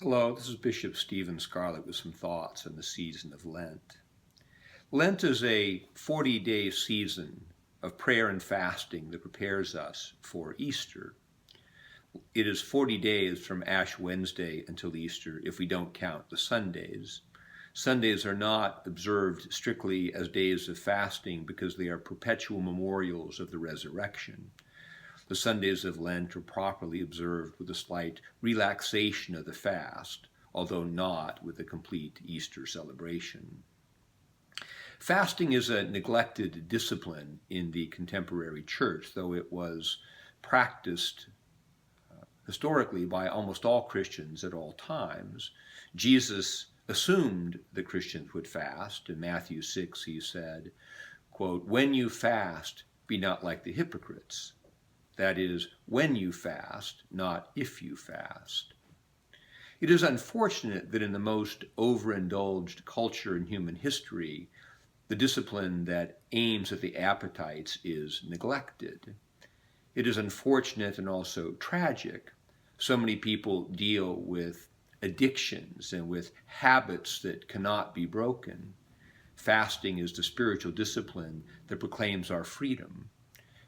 Hello, this is Bishop Stephen Scarlett with some thoughts on the season of Lent. Lent is a 40-day season of prayer and fasting that prepares us for Easter. It is 40 days from Ash Wednesday until Easter if we don't count the Sundays. Sundays are not observed strictly as days of fasting because they are perpetual memorials of the resurrection. The Sundays of Lent are properly observed with a slight relaxation of the fast, although not with a complete Easter celebration. Fasting is a neglected discipline in the contemporary church, though it was practiced historically by almost all Christians at all times. Jesus assumed that Christians would fast. In Matthew 6, he said, quote, "When you fast, be not like the hypocrites." That is, when you fast, not if you fast. It is unfortunate that in the most overindulged culture in human history, the discipline that aims at the appetites is neglected. It is unfortunate and also tragic. So many people deal with addictions and with habits that cannot be broken. Fasting is the spiritual discipline that proclaims our freedom.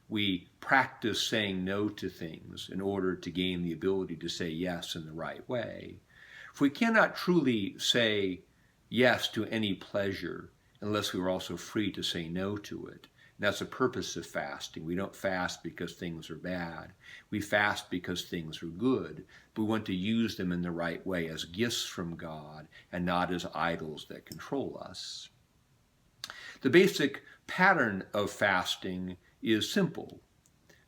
We practice saying no to things in order to gain the ability to say yes in the right way. If we cannot truly say yes to any pleasure unless we are also free to say no to it, and that's the purpose of fasting. We don't fast because things are bad. We fast because things are good. But we want to use them in the right way as gifts from God and not as idols that control us. The basic pattern of fasting is simple.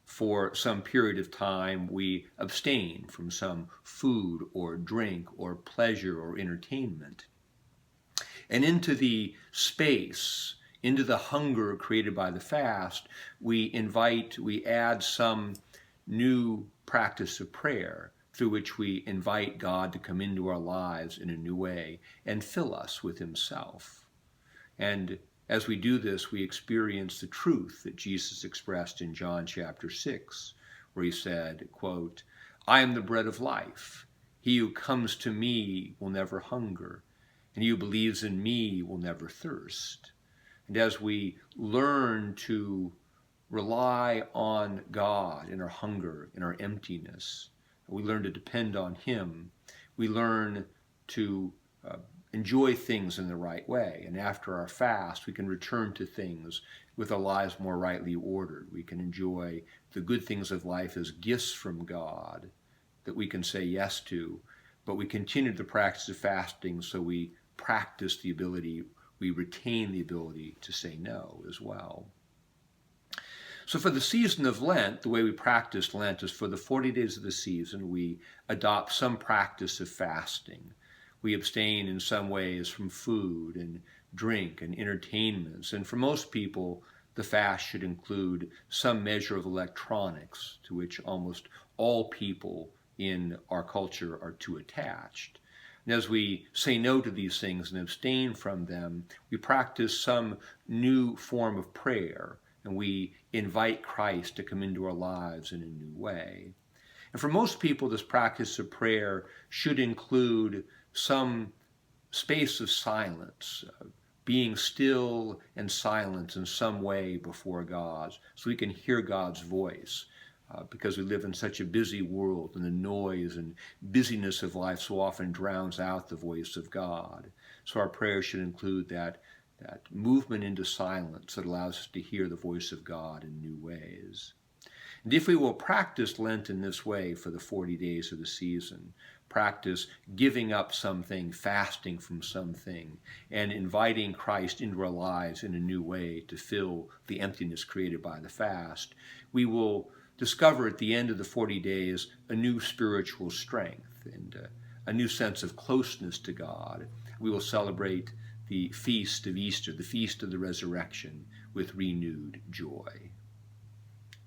For some period of time, we abstain from some food or drink or pleasure or entertainment. And into the space, into the hunger created by the fast, we add some new practice of prayer through which we invite God to come into our lives in a new way and fill us with himself. And as we do this, we experience the truth that Jesus expressed in John chapter 6, where he said, quote, "I am the bread of life. He who comes to me will never hunger, and he who believes in me will never thirst." And as we learn to rely on God in our hunger, in our emptiness, we learn to depend on him, we learn to enjoy things in the right way. And after our fast, we can return to things with our lives more rightly ordered. We can enjoy the good things of life as gifts from God that we can say yes to, but we continue the practice of fasting so we retain the ability to say no as well. So for the season of Lent, the way we practice Lent is for the 40 days of the season, we adopt some practice of fasting. We abstain in some ways from food and drink and entertainments. And for most people, the fast should include some measure of electronics, to which almost all people in our culture are too attached. And as we say no to these things and abstain from them, we practice some new form of prayer, and we invite Christ to come into our lives in a new way. And for most people, this practice of prayer should include some space of silence, being still and silent in some way before God, so we can hear God's voice, because we live in such a busy world, and the noise and busyness of life so often drowns out the voice of God. So our prayer should include that movement into silence that allows us to hear the voice of God in new ways. And if we will practice Lent in this way for the 40 days of the season, practice giving up something, fasting from something, and inviting Christ into our lives in a new way to fill the emptiness created by the fast, we will discover at the end of the 40 days a new spiritual strength and a new sense of closeness to God. We will celebrate the feast of Easter, the feast of the resurrection, with renewed joy.